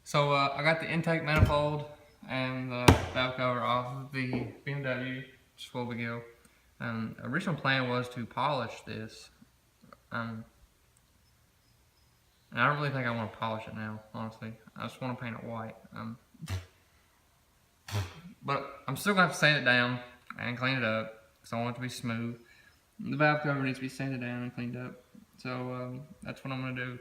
So I got the intake manifold and the valve cover off of the BMW just before we go. Original plan was to polish this. And I don't really think I want to polish it now, honestly. I just want to paint it white. But I'm still going to have to sand it down and clean it up because I want it to be smooth. The valve cover needs to be sanded down and cleaned up. So that's what I'm going to do.